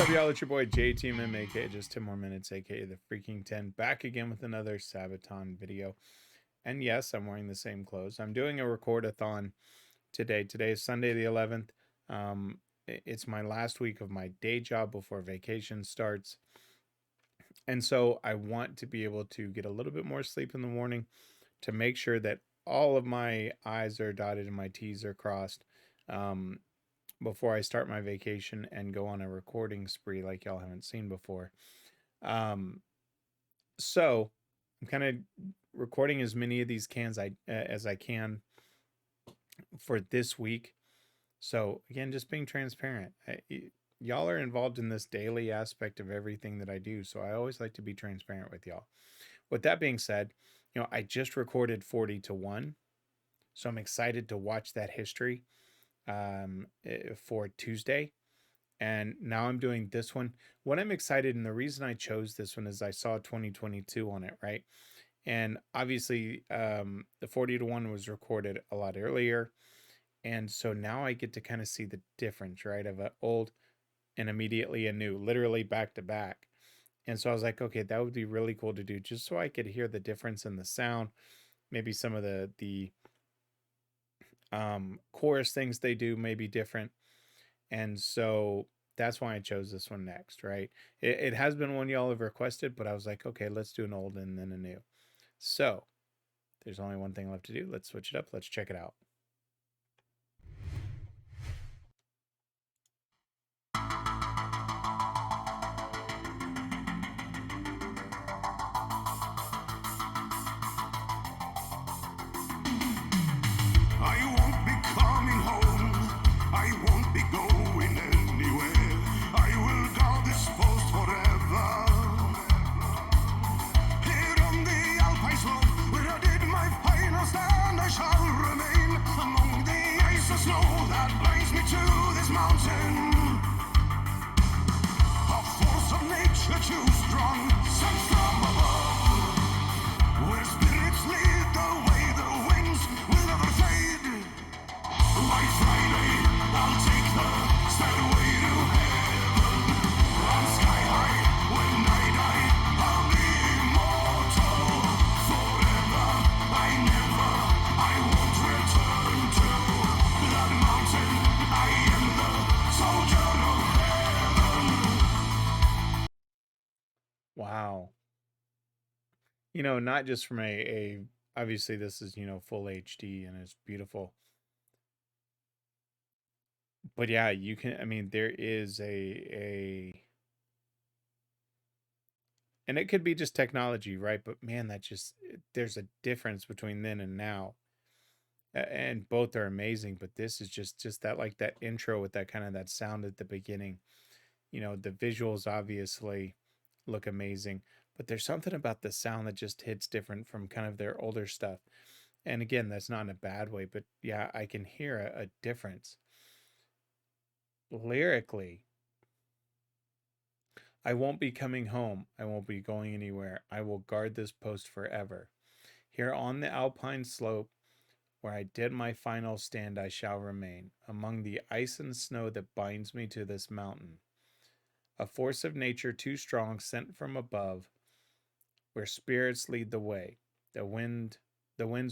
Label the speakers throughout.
Speaker 1: up, y'all? It's your boy JTMM, aka Just 10 More Minutes, aka the Freaking 10, back again with another Sabaton video. And yes, I'm wearing the same clothes. I'm doing a record-a-thon today. Today is Sunday the 11th. It's my last week of my day job before vacation starts. And so I want to be able to get a little bit more sleep in the morning to make sure that all of my I's are dotted and my T's are crossed. Before I start my vacation and go on a recording spree like y'all haven't seen before. So I'm kind of recording as many of these cans as I can for this week. So again, just being transparent. Y'all are involved in this daily aspect of everything that I do. So I always like to be transparent with y'all. With that being said, I just recorded 40 to 1. So I'm excited to watch that history for Tuesday. And now I'm doing this one. What I'm excited, and the reason I chose this one is I saw 2022 on it, right? And obviously, the 40 to 1 was recorded a lot earlier. And so now I get to kind of see the difference, right? Of an old and immediately a new, literally back to back. And so I was like, okay, that would be really cool to do just so I could hear the difference in the sound. Maybe some of the chorus things they do may be different. And so that's why I chose this one next, right? It has been one y'all have requested, but I was like, okay, let's do an old and then a new. So there's only one thing left to do. Let's switch it up. Let's check it out. Wow. Not just from obviously this is, full HD and it's beautiful. But yeah, you can, there is and it could be just technology, right? But man, there's a difference between then and now. And both are amazing, but this is just that, like that intro with that kind of that sound at the beginning. The visuals obviously look amazing, but there's something about the sound that just hits different from kind of their older stuff. And again, that's not in a bad way, but yeah, I can hear a difference. Lyrically, I won't be coming home. I won't be going anywhere. I will guard this post forever. Here on the alpine slope, where I did my final stand, I shall remain, among the ice and snow that binds me to this mountain. A force of nature too strong, sent from above, where spirits lead the way. The winds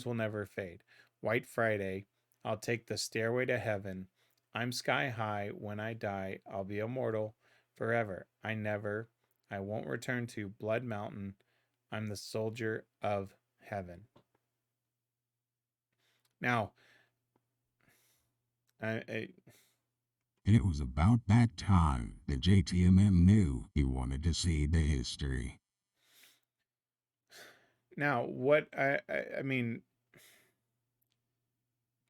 Speaker 1: will never fade. White Friday, I'll take the stairway to heaven. I'm sky high. When I die, I'll be immortal forever. I won't return to Blood Mountain. I'm the soldier of heaven. Now,
Speaker 2: it was about that time that JTMM knew he wanted to see the history.
Speaker 1: Now, what I mean,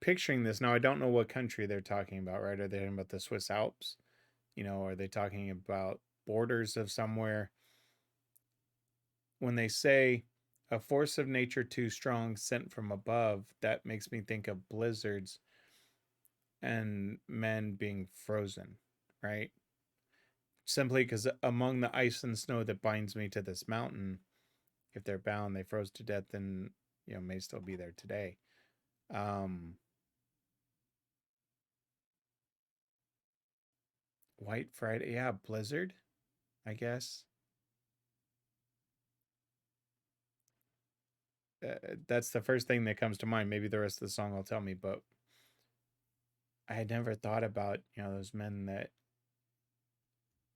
Speaker 1: picturing this, now I don't know what country they're talking about, right? Are they talking about the Swiss Alps? Are they talking about borders of somewhere? When they say a force of nature too strong, sent from above, that makes me think of blizzards and men being frozen, right? Simply because among the ice and snow that binds me to this mountain, if they're bound, they froze to death and, may still be there today. White Friday. Yeah, Blizzard, I guess. That's the first thing that comes to mind. Maybe the rest of the song will tell me, but I had never thought about, those men that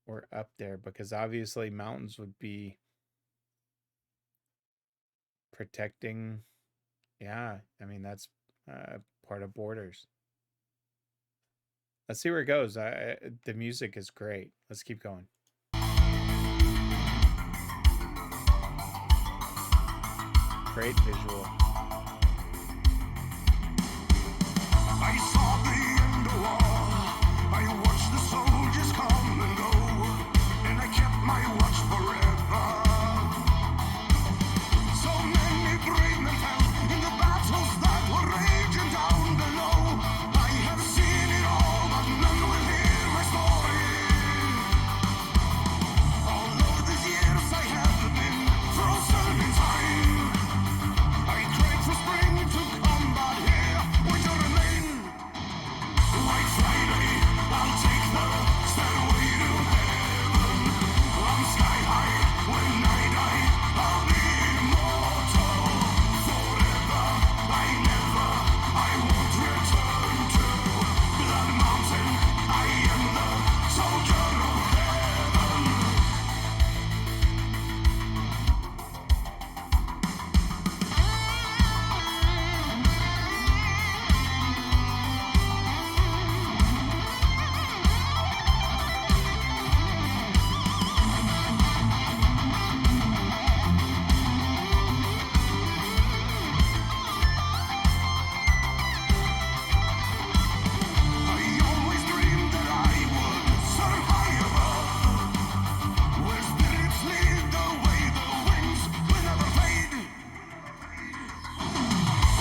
Speaker 1: were up there, because obviously mountains would be protecting. Yeah, I mean, that's part of borders. Let's see where it goes. The music is great. Let's keep going. Great visual.
Speaker 3: I saw the end of war. I watched the soldiers come and go, and I kept my watch forever. So many brave men fell in the battles that were raging down below. I have seen it all, but none will hear my story. All of these years I have been frozen in time. I cried for spring to come, but here winter remain. White Friday, I'll take the stairway to heaven. I'm sky high when I die. I'll be immortal forever. I won't return to Blood Mountain. I am the soldier of heaven. I always dreamed that I would soar high above, where spirits lead the way, the wings will never fade.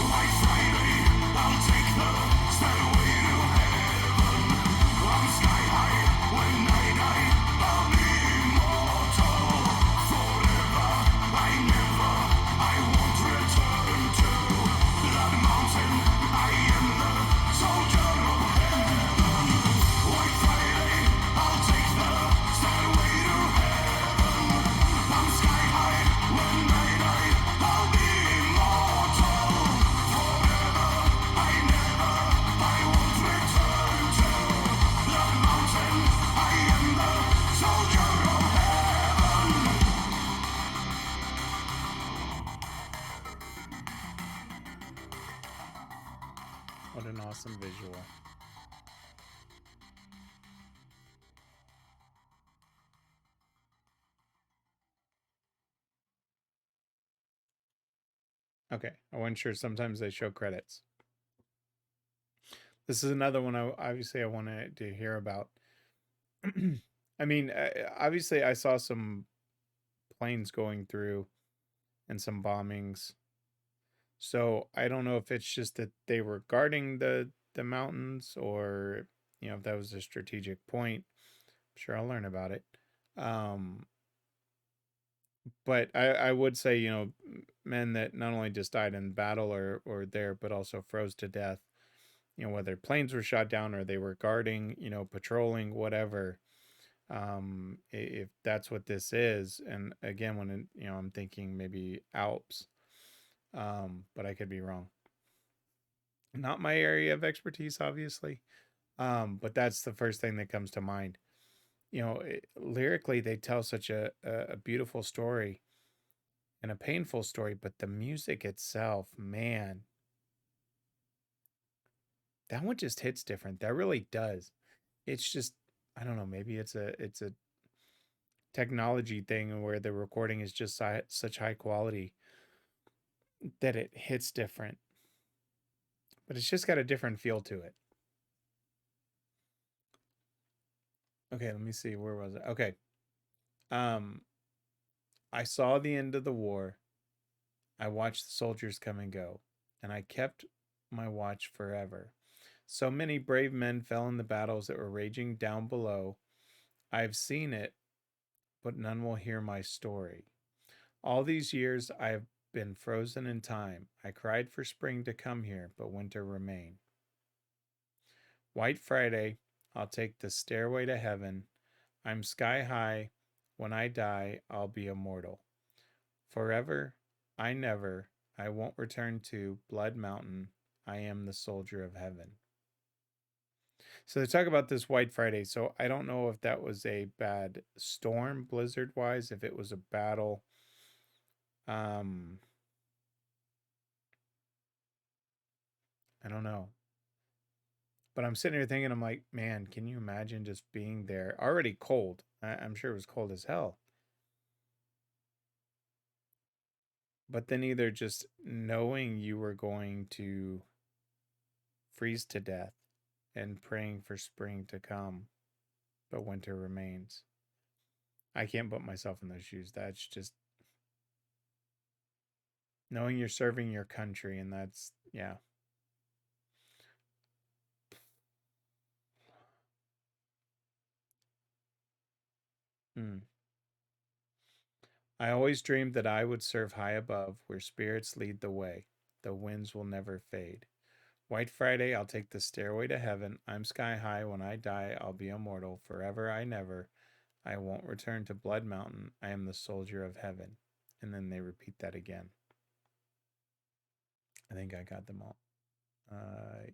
Speaker 3: White Friday, I'll take the stairway to heaven. I'm sky high when I die. I'll be immortal forever. I won't return to Blood Mountain. I am the soldier of heaven. White Friday, I'll take the stairway to heaven. I'm sky high when I die. I'll be immortal forever. I won't return to Blood Mountain. I am the soldier of heaven.
Speaker 1: What an awesome visual. Okay, I wasn't sure. Sometimes they show credits. This is another one I wanted to hear about. I mean, obviously I saw some planes going through and some bombings. So I don't know if it's just that they were guarding the mountains, or if that was a strategic point. I'm sure I'll learn about it. Um, but I would say, men that not only just died in battle or there, but also froze to death. Whether planes were shot down or they were guarding, patrolling, whatever. If that's what this is, and again, when I'm thinking maybe Alps, but I could be wrong. Not my area of expertise, obviously. But that's the first thing that comes to mind. Lyrically, they tell such a beautiful story and a painful story, but the music itself, man, that one just hits different. That really does. It's just, I don't know, maybe it's a technology thing where the recording is just such high quality that it hits different. But it's just got a different feel to it. Okay, let me see. Where was it? Okay. Um, I saw the end of the war. I watched the soldiers come and go, and I kept my watch forever. So many brave men fell in the battles that were raging down below. I've seen it, but none will hear my story. All these years I have been frozen in time. I cried for spring to come here, but winter remain. White Friday, I'll take the stairway to heaven. I'm sky high. When I die, I'll be immortal. Forever, I never, I won't return to Blood Mountain. I am the soldier of heaven. So they talk about this White Friday. So I don't know if that was a bad storm, blizzard wise, if it was a battle. I don't know. But I'm sitting here thinking, I'm like, man, can you imagine just being there? Already cold. I'm sure it was cold as hell. But then either just knowing you were going to freeze to death and praying for spring to come, but winter remains. I can't put myself in those shoes. That's just knowing you're serving your country, and that's, yeah. I always dreamed that I would serve high above, where spirits lead the way. The winds will never fade. White Friday, I'll take the stairway to heaven. I'm sky high. When I die, I'll be immortal. Forever, I never. I won't return to Blood Mountain. I am the soldier of heaven. And then they repeat that again. I think I got them all.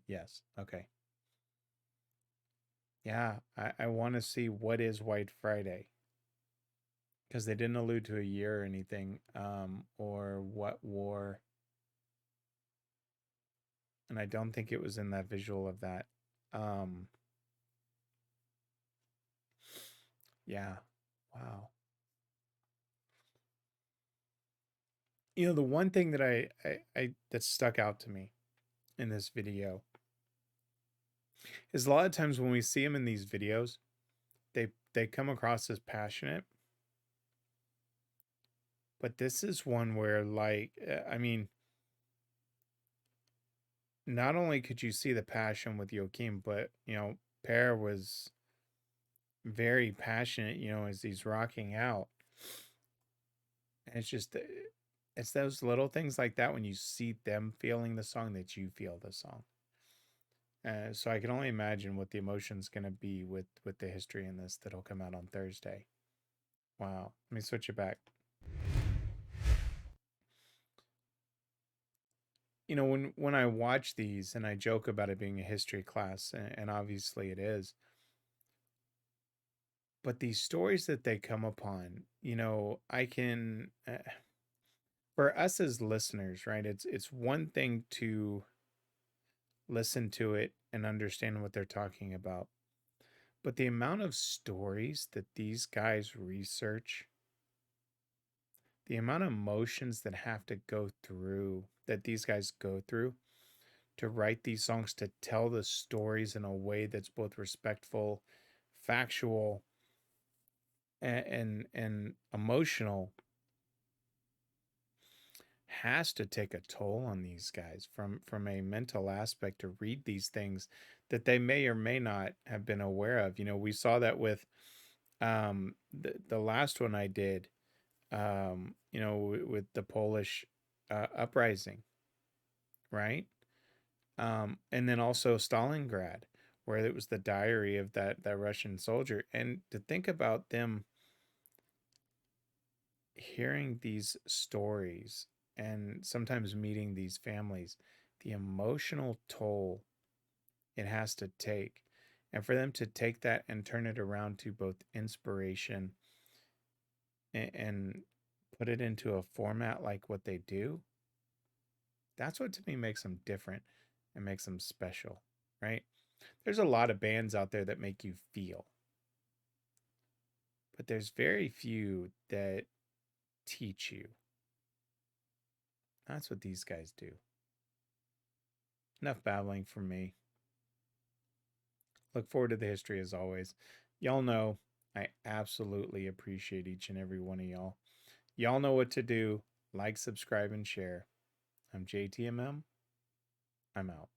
Speaker 1: Yes. Okay. Yeah, I want to see what is White Friday. Because they didn't allude to a year or anything, or what war. And I don't think it was in that visual of that. Yeah. Wow. You know, the one thing that I that stuck out to me in this video is a lot of times when we see them in these videos, they come across as passionate. But this is one where, like, I mean, not only could you see the passion with Joachim, but, you know, Per was very passionate, you know, as he's rocking out. And it's just, it's those little things like that when you see them feeling the song that you feel the song. So I can only imagine what the emotion's going to be with the history in this that'll come out on Thursday. Wow. Let me switch it back. You know, when I watch these and I joke about it being a history class, and obviously it is, but these stories that they come upon, you know, I can, for us as listeners, right? It's one thing to listen to it and understand what they're talking about, but the amount of stories that these guys research, the amount of emotions that have to go through, that these guys go through to write these songs, to tell the stories in a way that's both respectful, factual, and emotional, has to take a toll on these guys from a mental aspect, to read these things that they may or may not have been aware of. You know, we saw that with the last one I did, you know, with the Polish uprising, right? And then also Stalingrad, where it was the diary of that Russian soldier. And to think about them hearing these stories and sometimes meeting these families, the emotional toll it has to take, and for them to take that and turn it around to both inspiration and put it into a format like what they do, that's what to me makes them different and makes them special, right? There's a lot of bands out there that make you feel, but there's very few that teach you. That's what these guys do. Enough babbling from me. Look forward to the history as always. Y'all know I absolutely appreciate each and every one of y'all. Y'all know what to do. Like, subscribe, and share. I'm JTMM. I'm out.